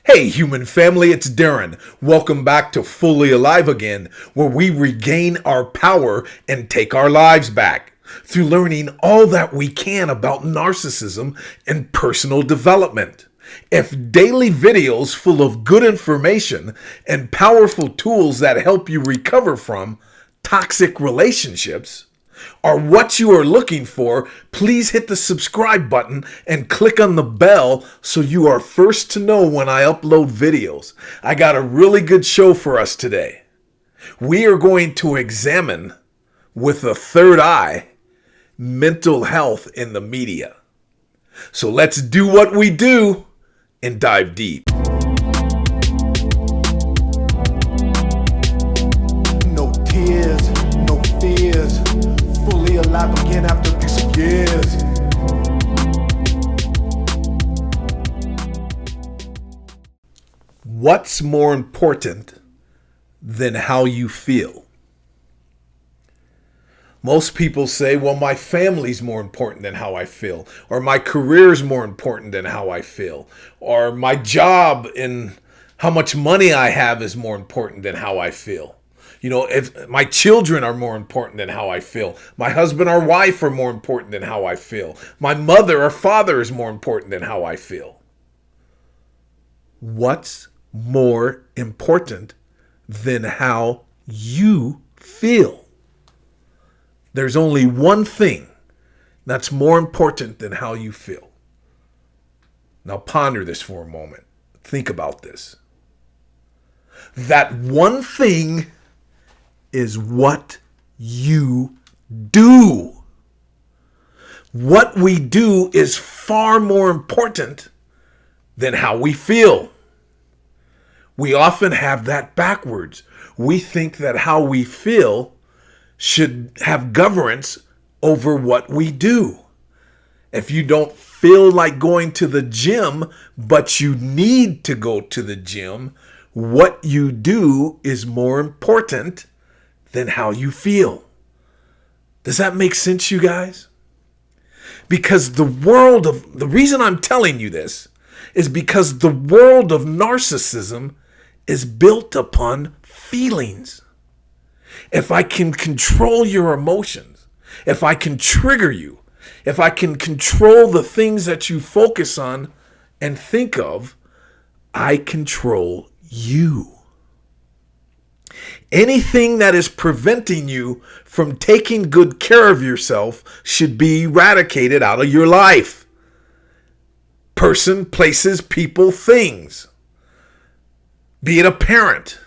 Hey, human family, it's Darren. Welcome back to Fully Alive Again, where we regain our power and take our lives back through learning all that we can about narcissism and personal development. If daily videos full of good information and powerful tools that help you recover from toxic relationships are what you are looking for, please hit the subscribe button and click on the bell so you are first to know when I upload videos. I got a really good show for us today. We are going to examine, with a third eye, mental health in the media. So let's do what we do and dive deep. No tears, no fears. Fully alive again after this years. What's more important than how you feel? Most people say, well, my family's more important than how I feel, or my career's more important than how I feel, or my job and how much money I have is more important than how I feel. You know, if my children are more important than how I feel, my husband or wife are more important than how I feel, my mother or father is more important than how I feel. What's more important than how you feel? There's only one thing that's more important than how you feel. Now ponder this for a moment. Think about this. That one thing is what you do. What we do is far more important than how we feel. We often have that backwards. We think that how we feel should have governance over what we do. If you don't feel like going to the gym, but you need to go to the gym, what you do is more important than how you feel. Does that make sense, you guys? Because the reason I'm telling you this is because the world of narcissism is built upon feelings. If I can control your emotions, if I can trigger you, if I can control the things that you focus on and think of, I control you. Anything that is preventing you from taking good care of yourself should be eradicated out of your life. Person, places, people, things. Be it a parent,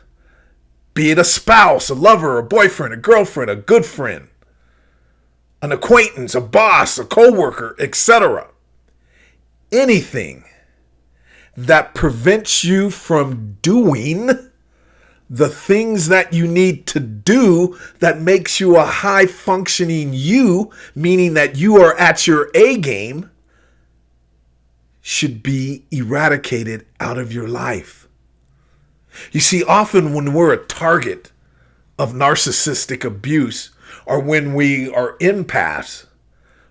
be it a spouse, a lover, a boyfriend, a girlfriend, a good friend, an acquaintance, a boss, a coworker, etc. Anything that prevents you from doing the things that you need to do that makes you a high functioning you, meaning that you are at your A game, should be eradicated out of your life. You see, often when we're a target of narcissistic abuse, or when we are empaths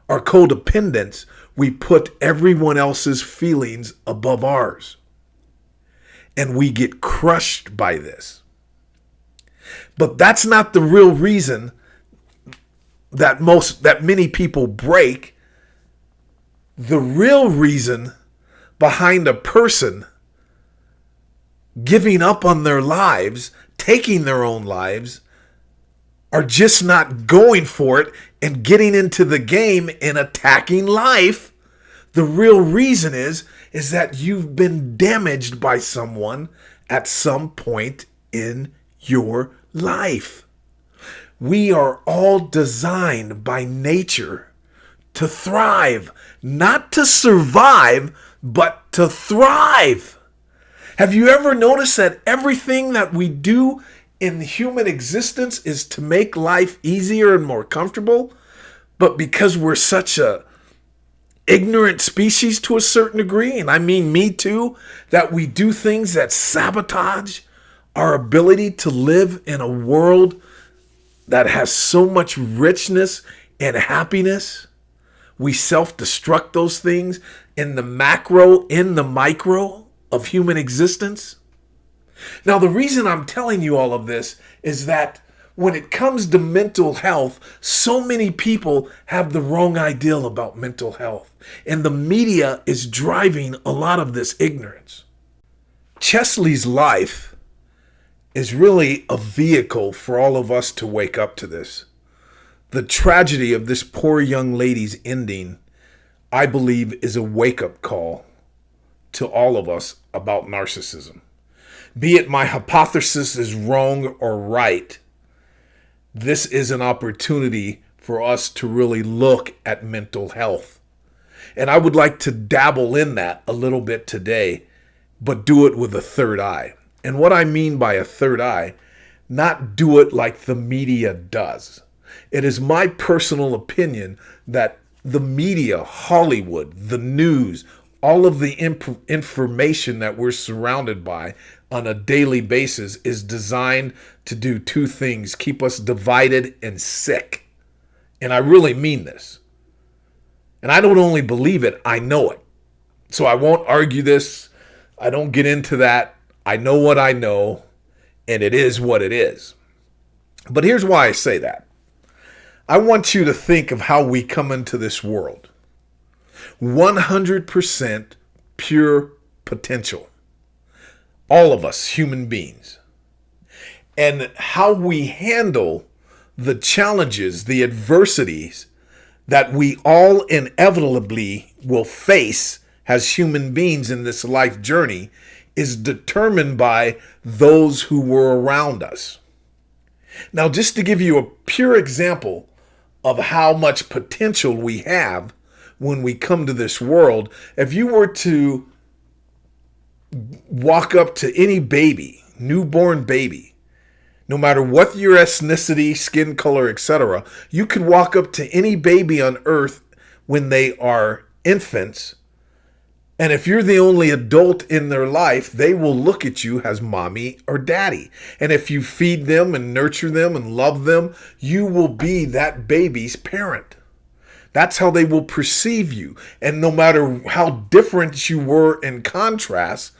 or codependents, we put everyone else's feelings above ours. And we get crushed by this. But that's not the real reason that many people break. The real reason behind a person giving up on their lives, taking their own lives, are just not going for it and getting into the game and attacking life. The real reason is that you've been damaged by someone at some point in your life. We are all designed by nature to thrive, not to survive, but to thrive. Have you ever noticed that everything that we do in human existence is to make life easier and more comfortable? But because we're such a ignorant species to a certain degree, and I mean me too, that we do things that sabotage our ability to live in a world that has so much richness and happiness. We self-destruct those things in the macro, in the micro. of human existence? Now, the reason I'm telling you all of this is that when it comes to mental health, so many people have the wrong idea about mental health, and the media is driving a lot of this ignorance. Chesley's life is really a vehicle for all of us to wake up to this. The tragedy of this poor young lady's ending, I believe, is a wake-up call to all of us about narcissism. Be it my hypothesis is wrong or right, this is an opportunity for us to really look at mental health. And I would like to dabble in that a little bit today, but do it with a third eye. And what I mean by a third eye, not do it like the media does. It is my personal opinion that the media, Hollywood, the news, all of the information that we're surrounded by on a daily basis is designed to do two things: keep us divided and sick. And I really mean this. And I don't only believe it, I know it. So I won't argue this. I don't get into that. I know what I know, and it is what it is. But here's why I say that. I want you to think of how we come into this world. 100% pure potential. All of us human beings. And how we handle the challenges, the adversities that we all inevitably will face as human beings in this life journey is determined by those who were around us. Now, just to give you a pure example of how much potential we have when we come to this world, if you were to walk up to any baby, newborn baby, no matter what your ethnicity, skin color, etc., you could walk up to any baby on earth when they are infants, and if you're the only adult in their life, they will look at you as mommy or daddy. And if you feed them and nurture them and love them, you will be that baby's parent. That's how they will perceive you. And no matter how different you were in contrast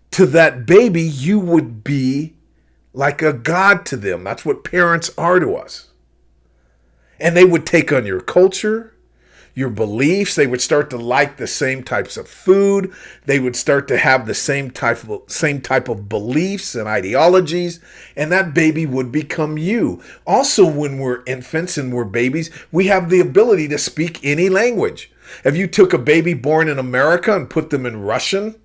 to that baby, you would be like a god to them. That's what parents are to us. And they would take on your culture, your beliefs. They would start to like the same types of food. They would start to have the same type of beliefs and ideologies, and that baby would become you. Also, when we're infants and we're babies, we have the ability to speak any language. If you took a baby born in America and put them in Russian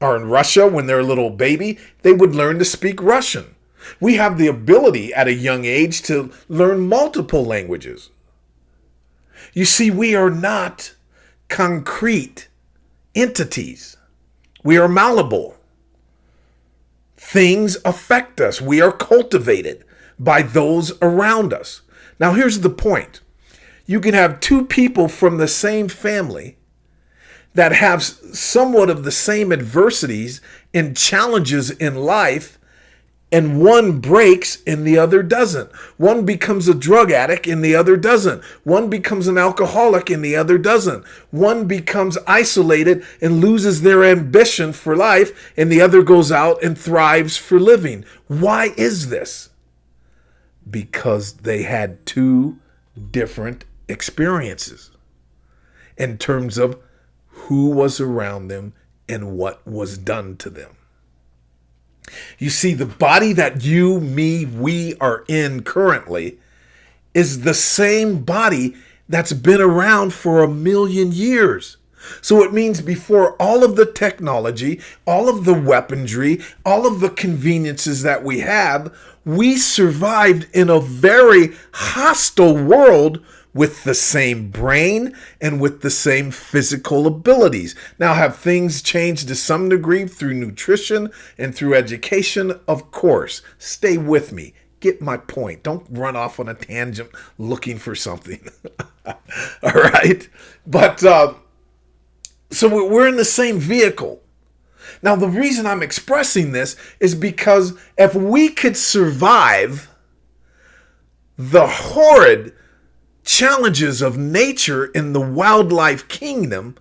or in Russia when they're a little baby, they would learn to speak Russian. We have the ability at a young age to learn multiple languages. You see, we are not concrete entities. We are malleable. Things affect us. We are cultivated by those around us. Now, here's the point. You can have two people from the same family that have somewhat of the same adversities and challenges in life, and one breaks and the other doesn't. One becomes a drug addict and the other doesn't. One becomes an alcoholic and the other doesn't. One becomes isolated and loses their ambition for life, and the other goes out and thrives for living. Why is this? Because they had two different experiences in terms of who was around them and what was done to them. You see, the body that you, me, we are in currently is the same body that's been around for 1,000,000 years. So it means before all of the technology, all of the weaponry, all of the conveniences that we have, we survived in a very hostile world with the same brain and with the same physical abilities. Now, have things changed to some degree through nutrition and through education? Of course. Stay with me. Get my point. Don't run off on a tangent looking for something. All right? But, so we're in the same vehicle. Now, the reason I'm expressing this is because if we could survive the horrid challenges of nature in the wildlife kingdom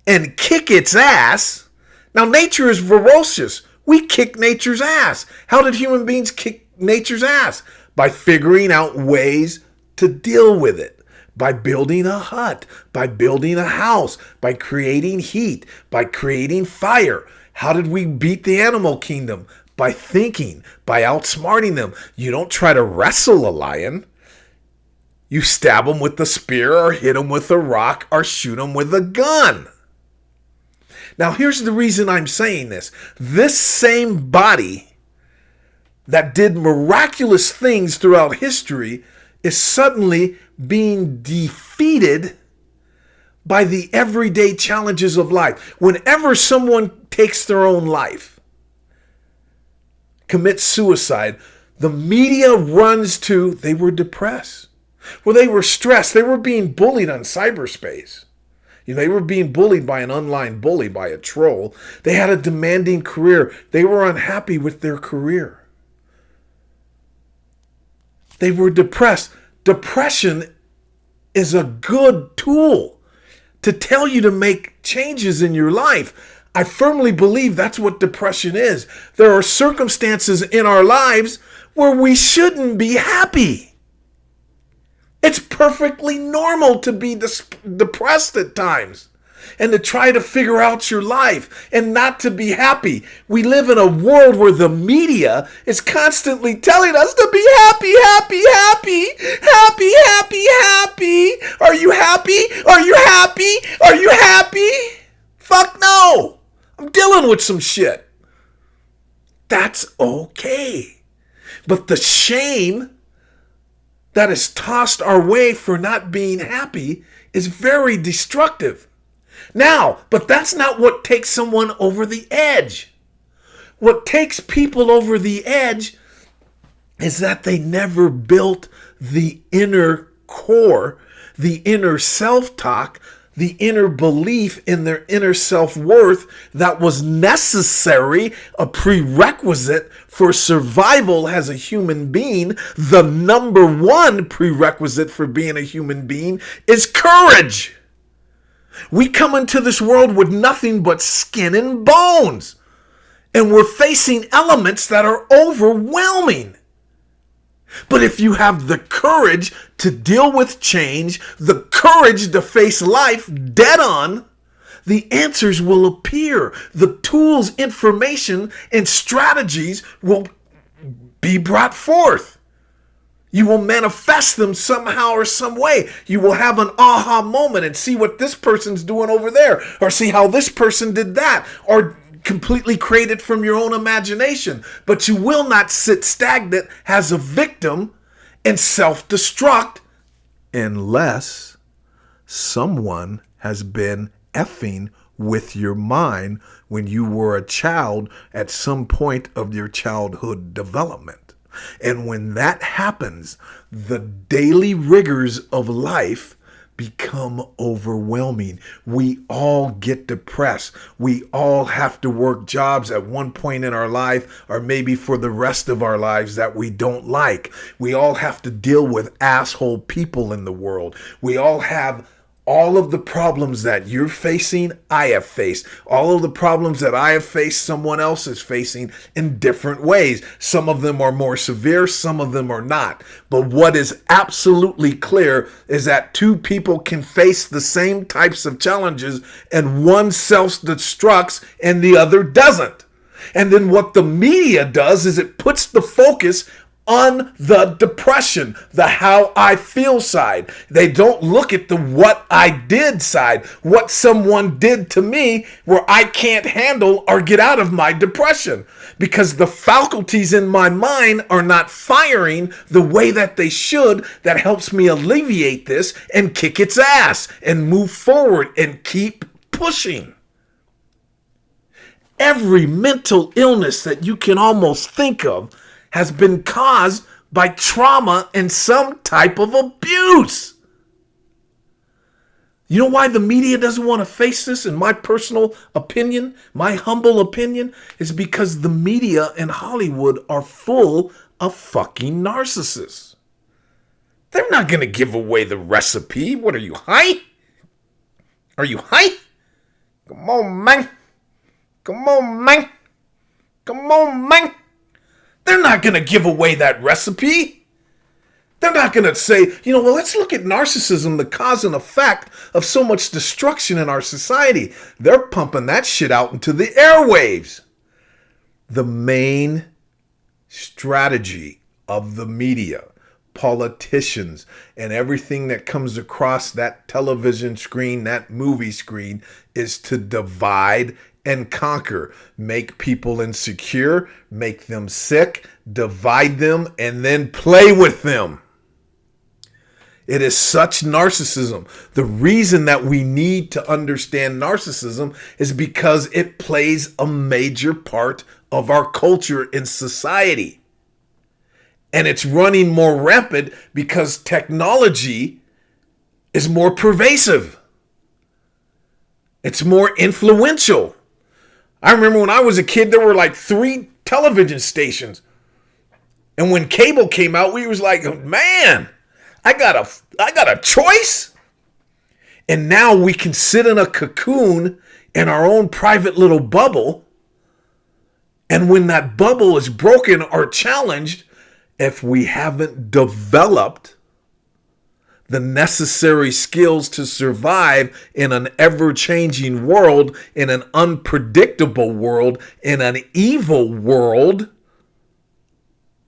and kick its ass. Now, nature is ferocious. We kick nature's ass. How did human beings kick nature's ass? By figuring out ways to deal with it. By building a hut, by building a house, by creating heat, by creating fire. How did we beat the animal kingdom? By thinking, by outsmarting them. You don't try to wrestle a lion. You stab them with a spear or hit them with a rock or shoot them with a gun. Now, here's the reason I'm saying this. This same body that did miraculous things throughout history is suddenly being defeated by the everyday challenges of life. Whenever someone takes their own life, commits suicide, the media runs to, they were depressed. Well, they were stressed. They were being bullied on cyberspace. They were being bullied by an online bully, by a troll. They had a demanding career. They were unhappy with their career. They were depressed. Depression is a good tool to tell you to make changes in your life. I firmly believe that's what depression is. There are circumstances in our lives where we shouldn't be happy. It's perfectly normal to be depressed at times and to try to figure out your life and not to be happy. We live in a world where the media is constantly telling us to be happy, happy, happy, happy, happy, happy. Are you happy? Are you happy? Are you happy? Fuck no. I'm dealing with some shit. That's okay. But the shame that is tossed our way for not being happy is very destructive. Now, but that's not what takes someone over the edge. What takes people over the edge is that they never built the inner core, the inner self-talk, the inner belief in their inner self-worth that was necessary, a prerequisite for survival as a human being. The number one prerequisite for being a human being is courage. We come into this world with nothing but skin and bones, and we're facing elements that are overwhelming. But if you have the courage to deal with change, the courage to face life dead on, the answers will appear. The tools, information, and strategies will be brought forth. You will manifest them somehow or some way. You will have an aha moment and see what this person's doing over there, or see how this person did that, or completely created from your own imagination. But you will not sit stagnant as a victim and self-destruct unless someone has been effing with your mind when you were a child at some point of your childhood development. And when that happens, the daily rigors of life become overwhelming. We all get depressed. We all have to work jobs at one point in our life, or maybe for the rest of our lives, that we don't like. We all have to deal with asshole people in the world. We all have all of the problems that you're facing, I have faced. All of the problems that I have faced, someone else is facing in different ways. Some of them are more severe, some of them are not. But what is absolutely clear is that two people can face the same types of challenges, and one self-destructs and the other doesn't. And then what the media does is it puts the focus on the depression, the how I feel side. They don't look at the what I did side, what someone did to me where I can't handle or get out of my depression, because the faculties in my mind are not firing the way that they should. That helps me alleviate this and kick its ass and move forward and keep pushing. Every mental illness that you can almost think of has been caused by trauma and some type of abuse. You know why the media doesn't want to face this? In my personal opinion, my humble opinion, is because the media in Hollywood are full of fucking narcissists. They're not going to give away the recipe. What are you, high? Are you high? Come on, man. Come on, man. Come on, man. They're not going to give away that recipe. They're not going to say, well, let's look at narcissism, the cause and effect of so much destruction in our society. They're pumping that shit out into the airwaves. The main strategy of the media, politicians, and everything that comes across that television screen, that movie screen, is to divide and conquer, make people insecure, make them sick, divide them, and then play with them. It is such narcissism. The reason that we need to understand narcissism is because it plays a major part of our culture in society. And it's running more rampant because technology is more pervasive. It's more influential. I remember when I was a kid, there were like 3 television stations. And when cable came out, we was like, man, I got a choice. And now we can sit in a cocoon in our own private little bubble. And when that bubble is broken or challenged, if we haven't developed the necessary skills to survive in an ever-changing world, in an unpredictable world, in an evil world,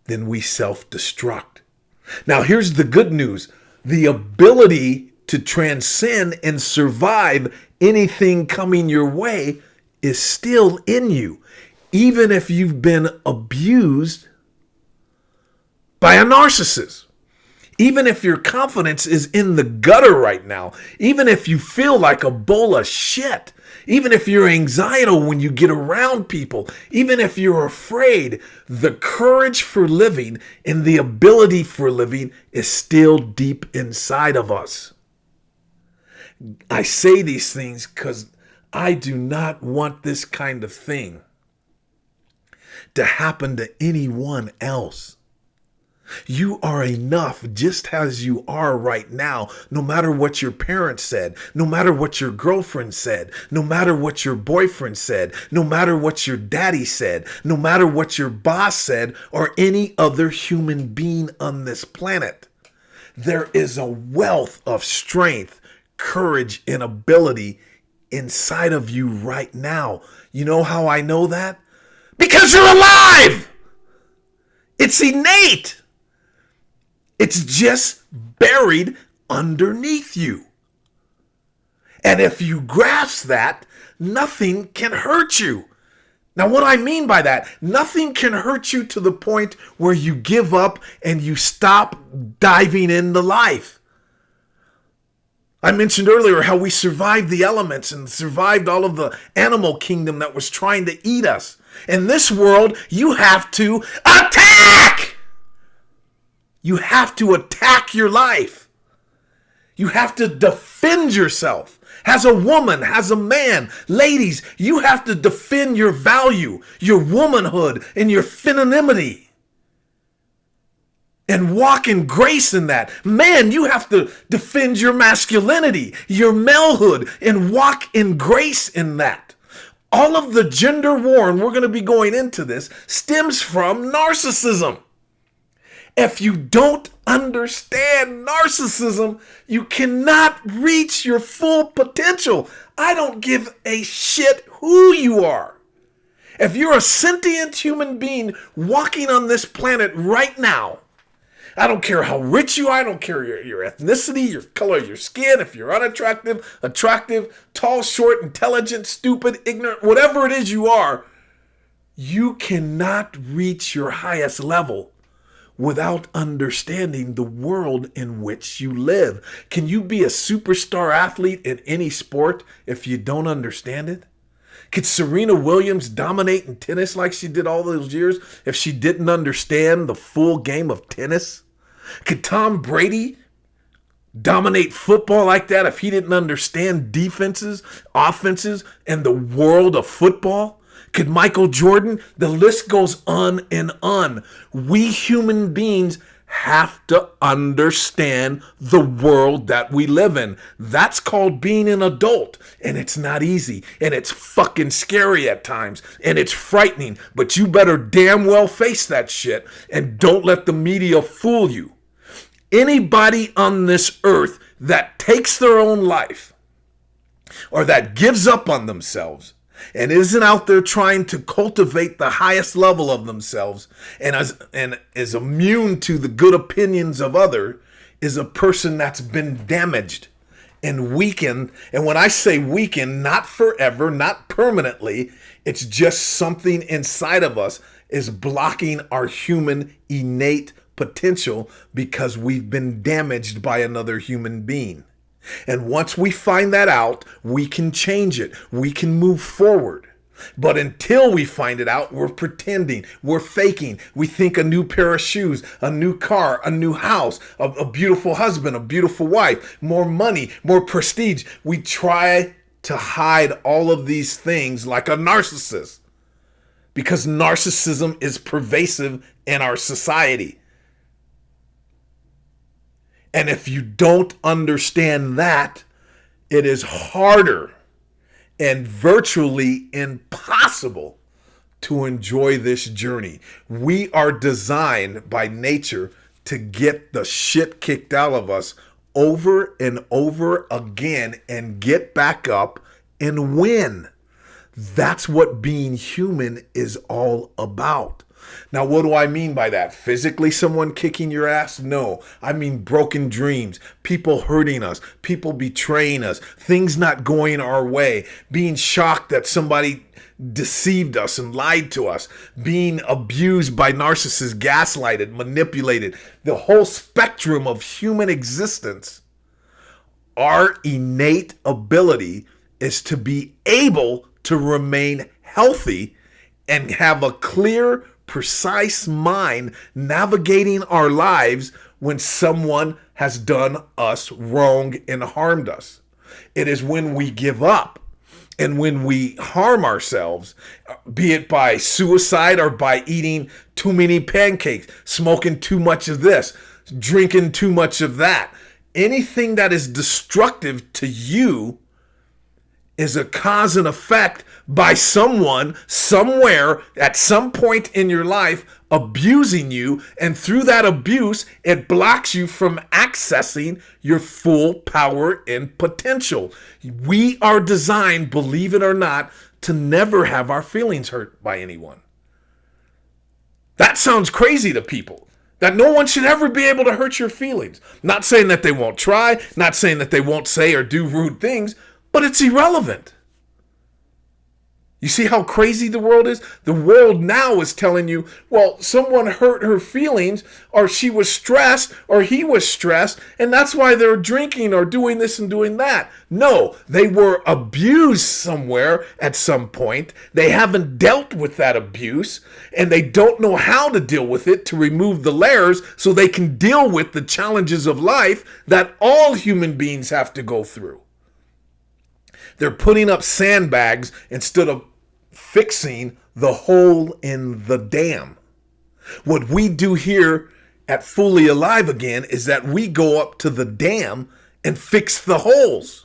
then we self-destruct. Now, here's the good news. The ability to transcend and survive anything coming your way is still in you, even if you've been abused by a narcissist. Even if your confidence is in the gutter right now, even if you feel like a bowl of shit, even if you're anxiety when you get around people, even if you're afraid, the courage for living and the ability for living is still deep inside of us. I say these things because I do not want this kind of thing to happen to anyone else. You are enough just as you are right now, no matter what your parents said, no matter what your girlfriend said, no matter what your boyfriend said, no matter what your daddy said, no matter what your boss said, or any other human being on this planet. There is a wealth of strength, courage, and ability inside of you right now. You know how I know that? Because you're alive! It's innate. It's just buried underneath you. And if you grasp that, nothing can hurt you. Now, what I mean by that, nothing can hurt you to the point where you give up and you stop diving into life. I mentioned earlier how we survived the elements and survived all of the animal kingdom that was trying to eat us. In this world, you have to attack! You have to attack your life. You have to defend yourself. As a woman, as a man, ladies, you have to defend your value, your womanhood, and your femininity. And walk in grace in that. Man, you have to defend your masculinity, your malehood, and walk in grace in that. All of the gender war, and we're going to be going into this, stems from narcissism. If you don't understand narcissism, you cannot reach your full potential. I don't give a shit who you are. If you're a sentient human being walking on this planet right now, I don't care how rich you are, I don't care your ethnicity, your color of your skin, if you're unattractive, attractive, tall, short, intelligent, stupid, ignorant, whatever it is you are, you cannot reach your highest level without understanding the world in which you live. Can you be a superstar athlete in any sport if you don't understand it? Could Serena Williams dominate in tennis like she did all those years if she didn't understand the full game of tennis? Could Tom Brady dominate football like that if he didn't understand defenses, offenses, and the world of football? Could Michael Jordan? The list goes on and on. We human beings have to understand the world that we live in. That's called being an adult. And it's not easy. And it's fucking scary at times. And it's frightening. But you better damn well face that shit. And don't let the media fool you. Anybody on this earth that takes their own life or that gives up on themselves and isn't out there trying to cultivate the highest level of themselves and is immune to the good opinions of others is a person that's been damaged and weakened. And when I say weakened, not forever, not permanently, it's just something inside of us is blocking our human innate potential because we've been damaged by another human being. And once we find that out, we can change it. We can move forward. But until we find it out, we're pretending, we're faking. We think a new pair of shoes, a new car, a new house, a beautiful husband, a beautiful wife, more money, more prestige. We try to hide all of these things like a narcissist because narcissism is pervasive in our society. And if you don't understand that, it is harder and virtually impossible to enjoy this journey. We are designed by nature to get the shit kicked out of us over and over again and get back up and win. That's what being human is all about. Now, what do I mean by that? Physically someone kicking your ass? No. I mean broken dreams, people hurting us, people betraying us, things not going our way, being shocked that somebody deceived us and lied to us, being abused by narcissists, gaslighted, manipulated, the whole spectrum of human existence. Our innate ability is to be able to remain healthy and have a clear, precise mind navigating our lives when someone has done us wrong and harmed us. It is when we give up and when we harm ourselves, be it by suicide or by eating too many pancakes, smoking too much of this, drinking too much of that. Anything that is destructive to you is a cause and effect by someone, somewhere, at some point in your life, abusing you. And through that abuse, it blocks you from accessing your full power and potential. We are designed, believe it or not, to never have our feelings hurt by anyone. That sounds crazy to people. That no one should ever be able to hurt your feelings. Not saying that they won't try, not saying that they won't say or do rude things, but it's irrelevant. You see how crazy the world is? The world now is telling you, well, someone hurt her feelings, or she was stressed, or he was stressed, and that's why they're drinking or doing this and doing that. No, they were abused somewhere at some point. They haven't dealt with that abuse, and they don't know how to deal with it to remove the layers so they can deal with the challenges of life that all human beings have to go through. They're putting up sandbags instead of fixing the hole in the dam. What we do here at Fully Alive Again is that we go up to the dam and fix the holes.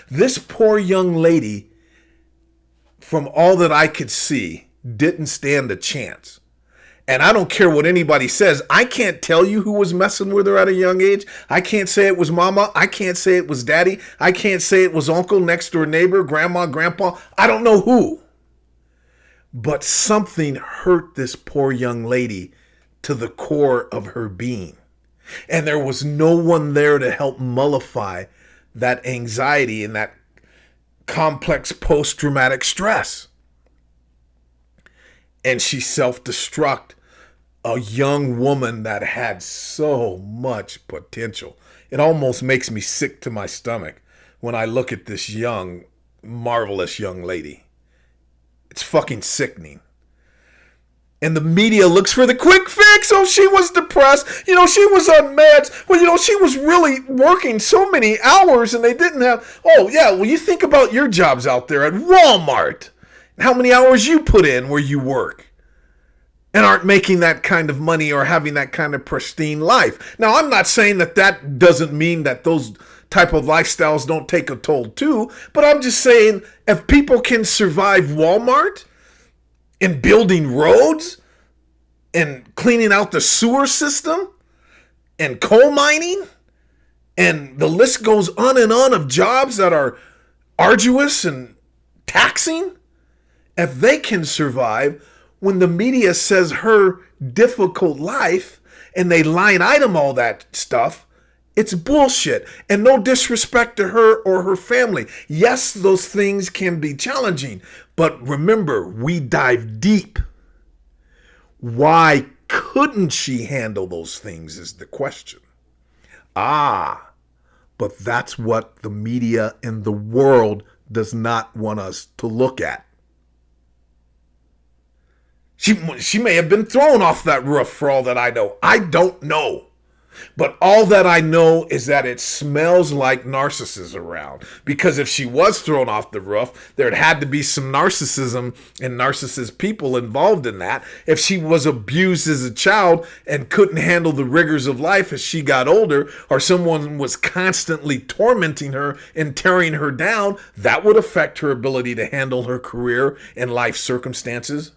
This poor young lady, from all that I could see, didn't stand a chance. And I don't care what anybody says. I can't tell you who was messing with her at a young age. I can't say it was mama. I can't say it was daddy. I can't say it was uncle, next door neighbor, grandma, grandpa. I don't know who. But something hurt this poor young lady to the core of her being. And there was no one there to help mollify that anxiety and that complex post-traumatic stress. And she self-destruct, a young woman that had so much potential. It almost makes me sick to my stomach when I look at this young, marvelous young lady. It's fucking sickening. And the media looks for the quick fix. Oh, she was depressed. You know, she was on meds. Well, you know, she was really working so many hours and they didn't have... Oh, yeah, well, you think about your jobs out there at Walmart. How many hours you put in where you work. and aren't making that kind of money or having that kind of pristine life. Now, I'm not saying that that doesn't mean that those type of lifestyles don't take a toll too, but I'm just saying if people can survive Walmart and building roads and cleaning out the sewer system and coal mining, and the list goes on and on of jobs that are arduous and taxing, if they can survive when the media says her difficult life and they line item all that stuff, it's bullshit. And no disrespect to her or her family. Yes, those things can be challenging, but remember, we dive deep. Why couldn't she handle those things is the question. But that's what the media and the world does not want us to look at. She may have been thrown off that roof for all that I know. I don't know. But all that I know is that it smells like narcissism around. Because if she was thrown off the roof, there had to be some narcissism and narcissist people involved in that. If she was abused as a child and couldn't handle the rigors of life as she got older, or someone was constantly tormenting her and tearing her down, that would affect her ability to handle her career and life circumstances.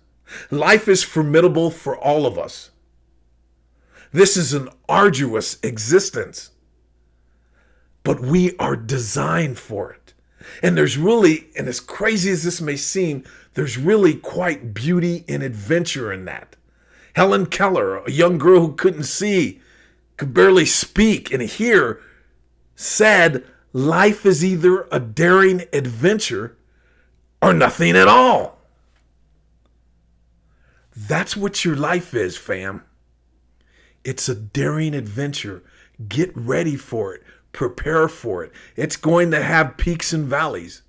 Life is formidable for all of us. This is an arduous existence, but we are designed for it. And there's really, and as crazy as this may seem, there's really quite beauty and adventure in that. Helen Keller, a young girl who couldn't see, could barely speak and hear, said, life is either a daring adventure or nothing at all. That's what your life is, fam. It's a daring adventure. Get ready for it. Prepare for it. It's going to have peaks and valleys.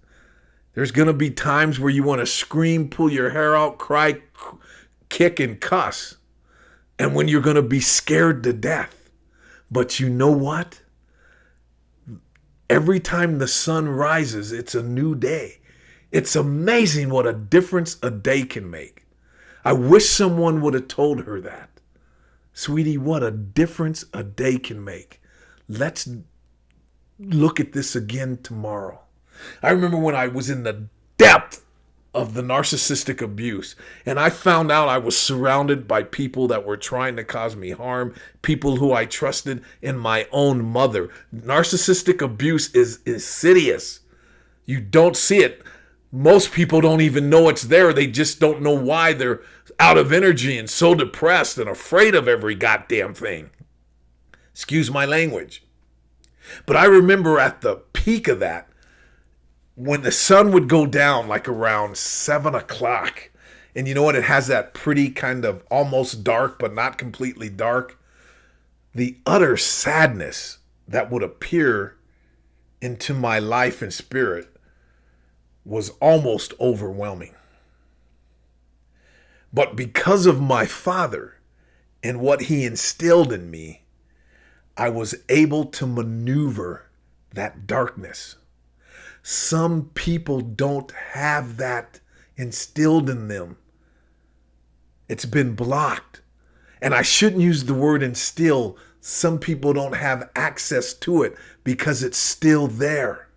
There's going to be times where you want to scream, pull your hair out, cry, kick, and cuss. And when you're going to be scared to death. But you know what? Every time the sun rises, it's a new day. It's amazing what a difference a day can make. I wish someone would have told her that. Sweetie, what a difference a day can make. Let's look at this again tomorrow. I remember when I was in the depth of the narcissistic abuse and I found out I was surrounded by people that were trying to cause me harm, people who I trusted, and my own mother. Narcissistic abuse is insidious. You don't see it. Most people don't even know it's there. They just don't know why. They're out of energy and so depressed and afraid of every goddamn thing. Excuse my language. But I remember at the peak of that, when the sun would go down like around 7 o'clock, and you know what? It has that pretty kind of almost dark, but not completely dark. The utter sadness that would appear into my life and spirit was almost overwhelming. But because of my father and what he instilled in me, I was able to maneuver that darkness. Some people don't have that instilled in them. It's been blocked. And I shouldn't use the word instill. Some people don't have access to it because it's still there.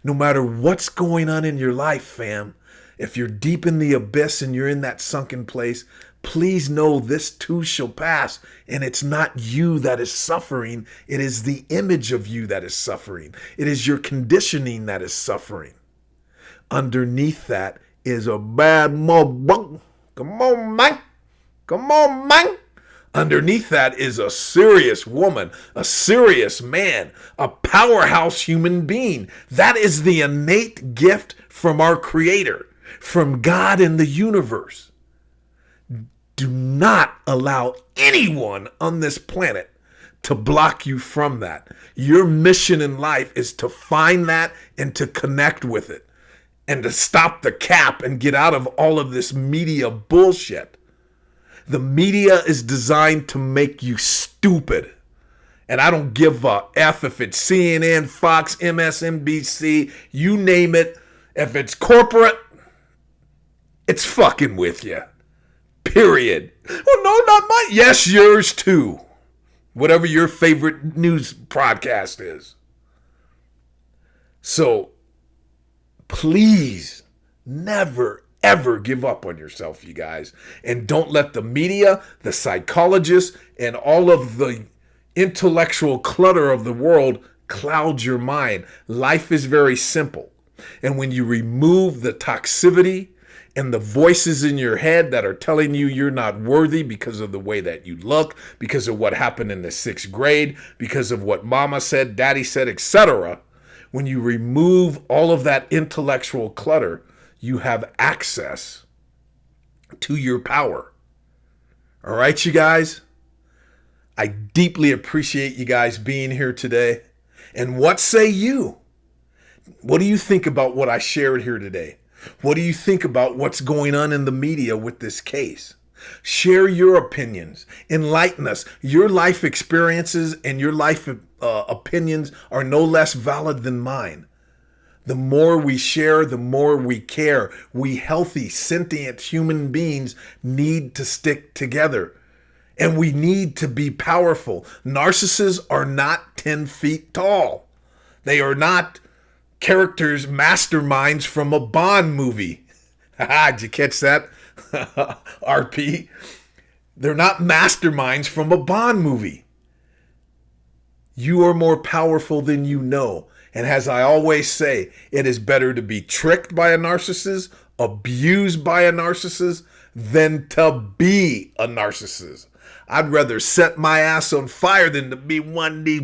No matter what's going on in your life, fam, if you're deep in the abyss and you're in that sunken place, please know this too shall pass. And it's not you that is suffering. It is the image of you that is suffering. It is your conditioning that is suffering. Underneath that is a bad motherfucker. Come on, man. Come on, man. Underneath that is a serious woman, a serious man, a powerhouse human being. That is the innate gift from our Creator, from God in the universe. Do not allow anyone on this planet to block you from that. Your mission in life is to find that and to connect with it and to stop the cap and get out of all of this media bullshit. The media is designed to make you stupid. And I don't give a F if it's CNN, Fox, MSNBC, you name it. If it's corporate, it's fucking with you. Period. Well, no, not mine. Yes, yours too. Whatever your favorite news broadcast is. So please never, ever give up on yourself, you guys. And don't let the media, the psychologists, and all of the intellectual clutter of the world cloud your mind. Life is very simple. And when you remove the toxicity and the voices in your head that are telling you you're not worthy because of the way that you look, because of what happened in the 6th grade, because of what mama said, daddy said, etc., when you remove all of that intellectual clutter, you have access to your power. All right, you guys? I deeply appreciate you guys being here today. And what say you? What do you think about what I shared here today? What do you think about what's going on in the media with this case? Share your opinions. Enlighten us. Your life experiences and your life opinions are no less valid than mine. The more we share, the more we care. We healthy, sentient human beings need to stick together. And we need to be powerful. Narcissists are not 10 feet tall. They are not characters, masterminds from a Bond movie. Did you catch that? RP. They're not masterminds from a Bond movie. You are more powerful than you know. And as I always say, it is better to be tricked by a narcissist, abused by a narcissist, than to be a narcissist. I'd rather set my ass on fire than to be one of these